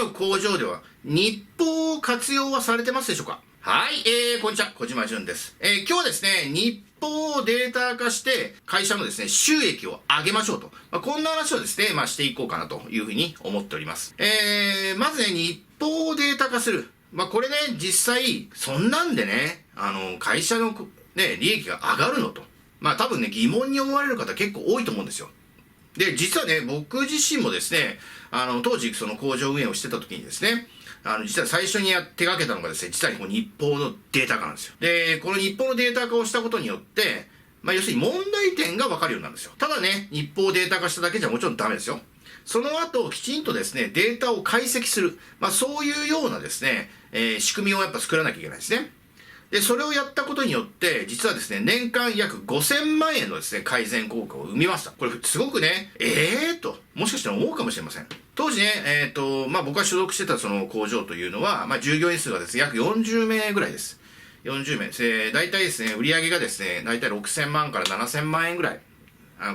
の工場では日報を活用はされてますでしょうか？はい、こんにちは、小島淳です。今日はですね、日報をデータ化して会社のですね、収益を上げましょうと。こんな話をですね、していこうかなというふうに思っております。まずね、日報をデータ化する。これね、実際、そんなんでね、会社のね、利益が上がるのと。多分ね、疑問に思われる方結構多いと思うんですよ。で、実はね、僕自身もですね、当時その工場運営をしてた時にですね、実は最初に手掛けたのがですね、実はこの日報のデータ化なんですよ。で、この日報のデータ化をしたことによって、要するに問題点が分かるようになるんですよ。ただね、日報をデータ化しただけじゃもちろんダメですよ。その後、きちんとですね、データを解析する。そういうようなですね、仕組みをやっぱ作らなきゃいけないですね。で、それをやったことによって、実はですね、年間約5000万円のですね、改善効果を生みました。これ、すごくね、と、もしかしたら思うかもしれません。当時ね、僕が所属してたその工場というのは、従業員数がですね、約40名ぐらいです。40名。大体ですね、売上がですね、大体6000万から7000万円ぐらい。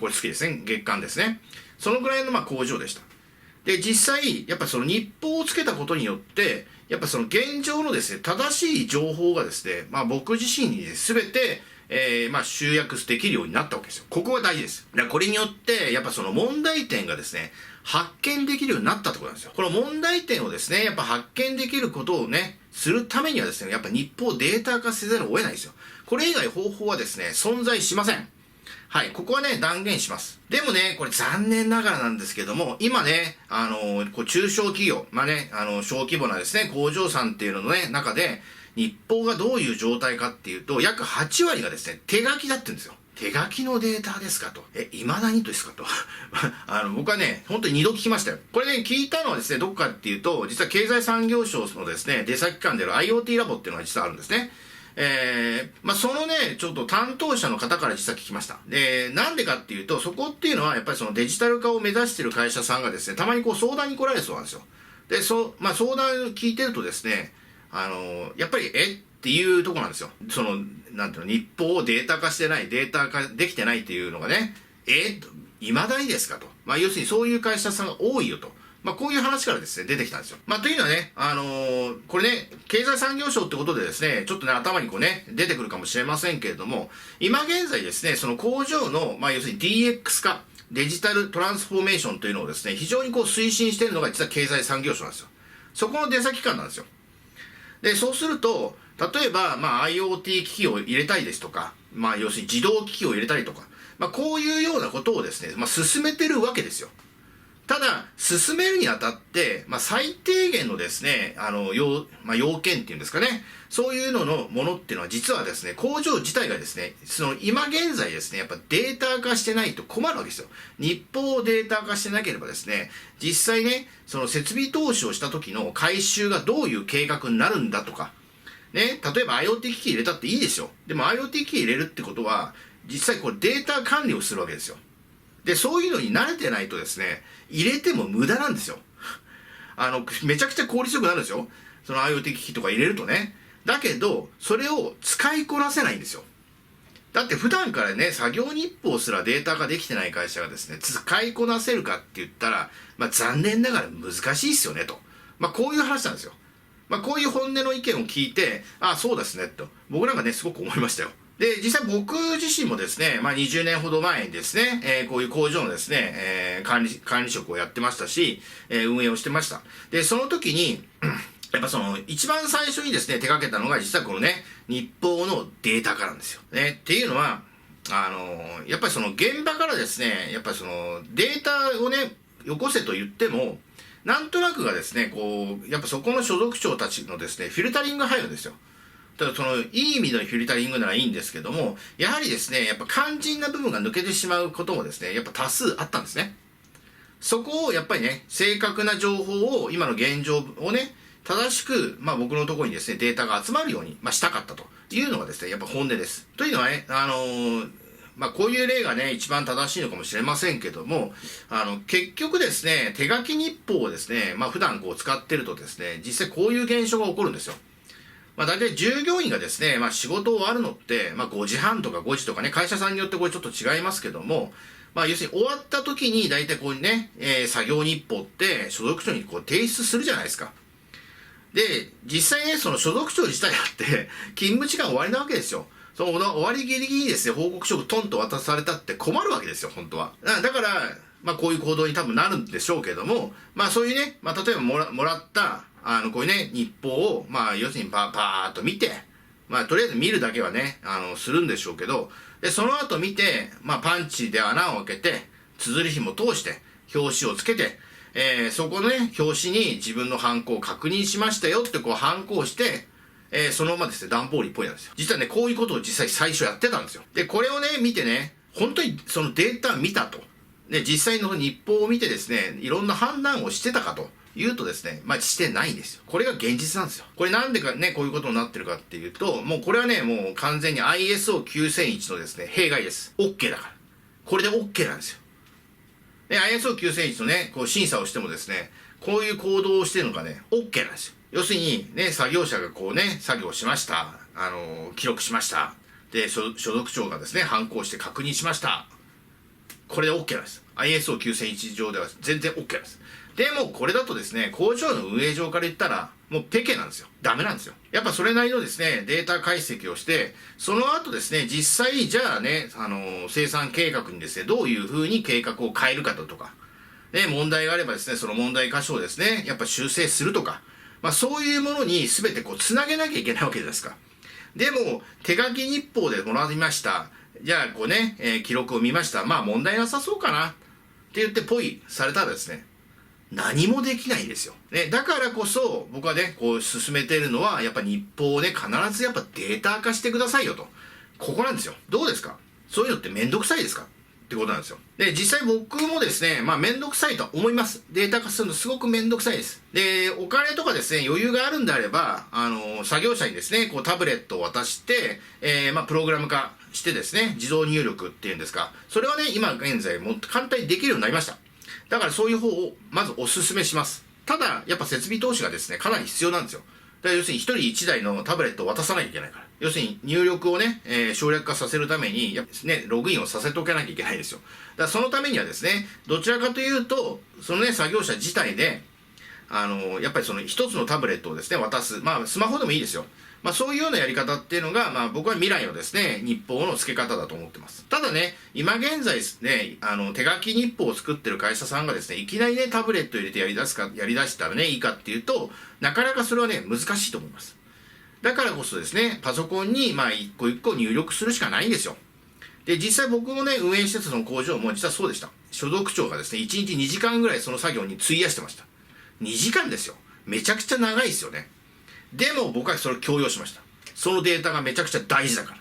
これ好きですね、月間ですね。そのぐらいの工場でした。で、実際、やっぱその日報をつけたことによって、やっぱその現状のですね、正しい情報がですね、僕自身に全て、集約できるようになったわけですよ。ここが大事です。だからこれによって、やっぱその問題点がですね、発見できるようになったってことなんですよ。この問題点をですね、やっぱ発見できることをね、するためにはですね、やっぱ日報をデータ化せざるを得ないですよ。これ以外方法はですね、存在しません。はい、ここはね、断言します。でもね、これ残念ながらなんですけども、今ね、中小企業、小規模なですね、工場さんっていうののね、中で、日報がどういう状態かっていうと、約8割がですね、手書きだってるんですよ。手書きのデータですかと。未だにですかと。僕はね、本当に2度聞きましたよ。これね、聞いたのはですね、どこかっていうと、実は経済産業省のですね、出先機関である IoT ラボっていうのが実はあるんですね。そのね、ちょっと担当者の方から実は聞きました。で、なんでかっていうと、そこっていうのは、やっぱりそのデジタル化を目指している会社さんがですね、たまに相談に来られるそうなんですよ。で、相談を聞いてるとですね、やっぱり、っていうところなんですよ。なんていうの、日報をデータ化してない、データ化できてないっていうのがね、未だにですかと。要するにそういう会社さんが多いよと。こういう話からですね、出てきたんですよ。というのはね、これね、経済産業省ってことでですね、ちょっとね、頭に出てくるかもしれませんけれども、今現在ですね、その工場の、要するに DX 化、デジタルトランスフォーメーションというのをですね、非常に推進しているのが実は経済産業省なんですよ。そこの出先機関なんですよ。で、そうすると、例えば、IoT 機器を入れたりですとか、要するに自動機器を入れたりとか、こういうようなことをですね、進めてるわけですよ。ただ、進めるにあたって、最低限のですね、要件っていうんですかね、そういうののものっていうのは実はですね、工場自体がですね、今現在ですね、やっぱデータ化してないと困るわけですよ。日報をデータ化してなければですね、実際ね、その設備投資をした時の回収がどういう計画になるんだとか、ね、例えば IoT 機器入れたっていいですよ。でも IoT 機器入れるってことは、実際これデータ管理をするわけですよ。で、そういうのに慣れてないとですね、入れても無駄なんですよ。めちゃくちゃ効率よくなるんですよ。その IoT 機器とか入れるとね。だけど、それを使いこなせないんですよ。だって普段からね、作業日報すらデータができてない会社がですね、使いこなせるかって言ったら、残念ながら難しいですよね、と。こういう話なんですよ。こういう本音の意見を聞いて、そうですね、と。僕なんかね、すごく思いましたよ。で、実際僕自身もですね、20年ほど前にですね、こういう工場のですね、管理職をやってましたし、運営をしてました。で、その時に、やっぱ一番最初にですね、手掛けたのが実はこのね、日報のデータ化なんですよ。ね、っていうのは、やっぱり現場からですね、やっぱりデータをね、よこせと言っても、なんとなくがですね、やっぱそこの所属長たちのですね、フィルタリングが入るんですよ。ただいい意味のフィルタリングならいいんですけども、やはりですね、やっぱ肝心な部分が抜けてしまうこともですね、やっぱ多数あったんですね。そこをやっぱりね、正確な情報を、今の現状をね、正しく、僕のところにですね、データが集まるように、したかったというのがですね、やっぱ本音です。というのはね、こういう例がね、一番正しいのかもしれませんけども、結局ですね、手書き日報をですね、普段使ってるとですね、実際こういう現象が起こるんですよ。大体従業員がですね、仕事終わるのって、5時半とか5時とかね、会社さんによってこれちょっと違いますけども、まあ要するに終わった時に大体こういうね、作業日報って所属長にこう提出するじゃないですか。で、実際ね、その所属長自体だって勤務時間終わりなわけですよ。その終わりギリギリにですね、報告書をトンと渡されたって困るわけですよ、本当は。だから、まあこういう行動に多分なるんでしょうけども、まあそういうね、まあ例えばもらった、こういうね、日報を、まあ要するにパーっと見て、まあとりあえず見るだけはね、するんでしょうけど、で、その後見て、まあパンチで穴を開けて、綴り紐通して、表紙をつけて、そこのね、表紙に自分のハンコを確認しましたよってこうハンコをして、そのままですね、段ボール一本なんですよ。実はね、こういうことを実際最初やってたんですよ。で、これをね、見てね、本当にそのデータ見たと。で、実際の日報を見てですね、いろんな判断をしてたかというとですね、まあしてないんですよ。これが現実なんですよ。これなんでかね、こういうことになってるかっていうと、もうこれはね、もう完全に ISO9001 のですね、弊害です。OK だから。これで OK なんですよ。で、ISO9001 のね、こう審査をしてもですね、こういう行動をしてるのがね、OK なんですよ。要するに、ね、作業者がこうね、作業しました。記録しました。で、所属長がですね、反抗して確認しました。これで OK なんです。ISO9001 上では全然 OK なんです。でも、これだとですね、工場の運営上から言ったら、もうペケなんですよ。ダメなんですよ。やっぱそれなりのですね、データ解析をして、その後ですね、実際、じゃあね、生産計画にですね、どういう風に計画を変えるかとか、ね、問題があればですね、その問題箇所をですね、やっぱ修正するとか、まあそういうものに全てこう、つなげなきゃいけないわけじゃないですか。でも、手書き日報でもらいました。じゃあ、こうね、記録を見ました。まあ問題なさそうかな。って言ってポイされたらですね、何もできないんですよ。ね、だからこそ、僕はね、こう進めているのは、やっぱ日報をね、必ずやっぱデータ化してくださいよと。ここなんですよ。どうですか？そういうのってめんどくさいですか？ってことなんですよ。で、実際僕もですね、まあめんどくさいとは思います。データ化するのすごくめんどくさいです。で、お金とかですね、余裕があるんであれば、作業者にですね、こうタブレットを渡して、まあプログラム化してですね、自動入力っていうんですか、それはね、今現在もっと簡単にできるようになりました。だからそういう方をまずお勧めします。ただ、やっぱ設備投資がですね、かなり必要なんですよ。だから要するに一人一台のタブレットを渡さなきゃいけないから。要するに入力をね、省略化させるために、やっぱね、ログインをさせておかなきゃいけないんですよ。だからそのためにはですね、どちらかというと、そのね、作業者自体で、やっぱりその一つのタブレットをですね、渡す。まあ、スマホでもいいですよ。まあ、そういうようなやり方っていうのが、まあ、僕は未来のですね、日報の付け方だと思ってます。ただね、今現在ですね、手書き日報を作ってる会社さんがですね、いきなりね、タブレットを入れてやり出したらね、いいかっていうと、なかなかそれはね、難しいと思います。だからこそですね、パソコンに、まあ、一個一個入力するしかないんですよ。で、実際僕もね、運営してたその工場も実はそうでした。所属長がですね、1日2時間ぐらいその作業に費やしてました。2時間ですよ。めちゃくちゃ長いですよね。でも僕はそれを強要しました。そのデータがめちゃくちゃ大事だか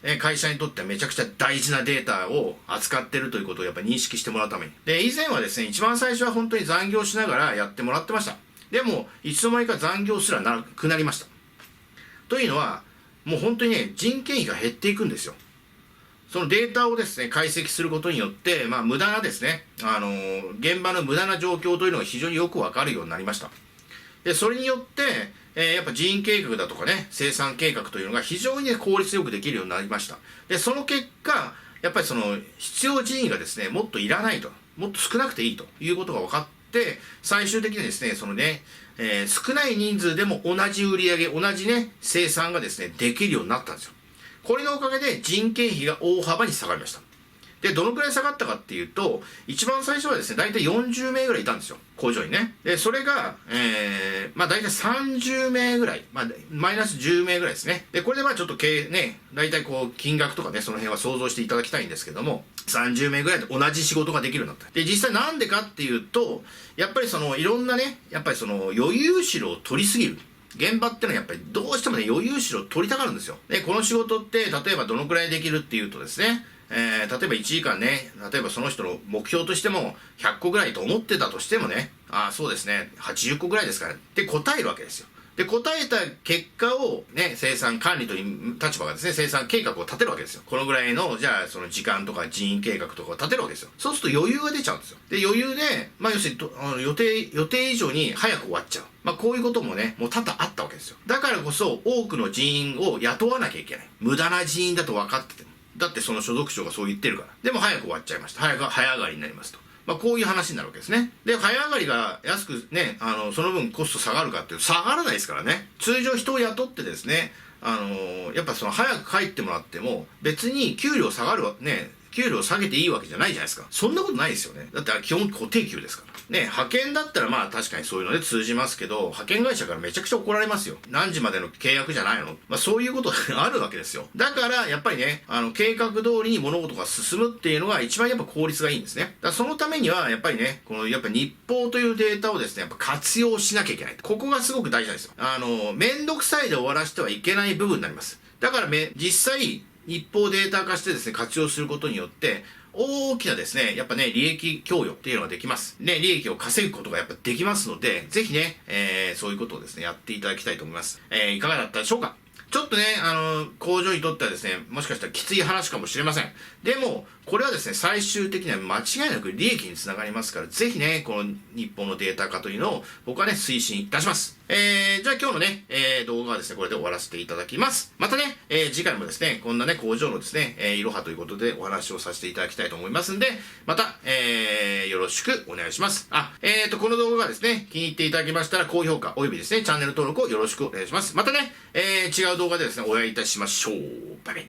ら。会社にとってはめちゃくちゃ大事なデータを扱ってるということをやっぱり認識してもらうために。で、以前はですね、一番最初は本当に残業しながらやってもらってました。でも、いつの間にか残業すらなくなりました。というのは、もう本当にね、人件費が減っていくんですよ。そのデータをですね、解析することによって、まあ、無駄なですね、現場の無駄な状況というのが非常によくわかるようになりました。で、それによって、やっぱ人員計画だとかね、生産計画というのが非常に、ね、効率よくできるようになりました。で、その結果、やっぱりその必要人員がですね、もっといらないと、もっと少なくていいということが分かって、最終的にですね、そのね、少ない人数でも同じ売り上げ、同じね、生産がですね、できるようになったんですよ。これのおかげで人件費が大幅に下がりました。で、どのくらい下がったかっていうと、一番最初はですね、大体40名ぐらいいたんですよ。工場にね。で、それが、まあ大体30名ぐらい。まあ、マイナス10名ぐらいですね。で、これでまあちょっとね、大体こう、金額とかね、その辺は想像していただきたいんですけども、30名ぐらいで同じ仕事ができるようになった。で、実際なんでかっていうと、やっぱりその、いろんなね、やっぱりその、余裕資料を取りすぎる。現場ってのはやっぱりどうしてもね、余裕資料を取りたがるんですよ。で、この仕事って、例えばどのくらいできるっていうとですね、例えば1時間ね、例えばその人の目標としても100個ぐらいと思ってたとしてもね、ああ、そうですね、80個ぐらいですからって答えるわけですよ。で、答えた結果をね、生産管理という立場がですね、生産計画を立てるわけですよ。このぐらいの、じゃあその時間とか人員計画とかを立てるわけですよ。そうすると余裕が出ちゃうんですよ。で、余裕で、まあ要するに予定以上に早く終わっちゃう。まあこういうこともね、もう多々あったわけですよ。だからこそ多くの人員を雇わなきゃいけない。無駄な人員だと分かってても。だってその所属長がそう言ってるから。でも早く終わっちゃいました。早上がりになりますと。こういう話になるわけですね。で、早上がりが安くね、その分コスト下がるかっていうと下がらないですからね。通常人を雇ってですね、やっぱその早く帰ってもらっても、別に給料下がるわ、ね、給料下げていいわけじゃないじゃないですか。そんなことないですよね。だって基本固定給ですから。ね、派遣だったらまあ確かにそういうので通じますけど、派遣会社からめちゃくちゃ怒られますよ。何時までの契約じゃないの？そういうことがあるわけですよ。だからやっぱりね、計画通りに物事が進むっていうのが一番やっぱ効率がいいんですね。だからそのためにはやっぱりね、やっぱ日報というデータをですね、やっぱ活用しなきゃいけない。ここがすごく大事なんですよ。めんどくさいで終わらせてはいけない部分になります。だから実際、日報データ化してですね、活用することによって、大きなですね、やっぱね、利益供与っていうのができます。ね、利益を稼ぐことがやっぱできますので、ぜひね、そういうことをですね、やっていただきたいと思います。いかがだったでしょうか？ちょっとね、工場にとってはですね、もしかしたらきつい話かもしれません。でも、これはですね、最終的には間違いなく利益につながりますから、ぜひね、この日本のデータ化というのを僕はね、推進いたします。じゃあ今日のね、動画はですね、これで終わらせていただきます。またね、次回もですね、こんなね、工場のですね、いろはということでお話をさせていただきたいと思いますんで、また、よろしくお願いします。この動画がですね、気に入っていただけましたら、高評価、およびですね、チャンネル登録をよろしくお願いします。またね、違う動画でですね、お会いいたしましょう。バイバイ。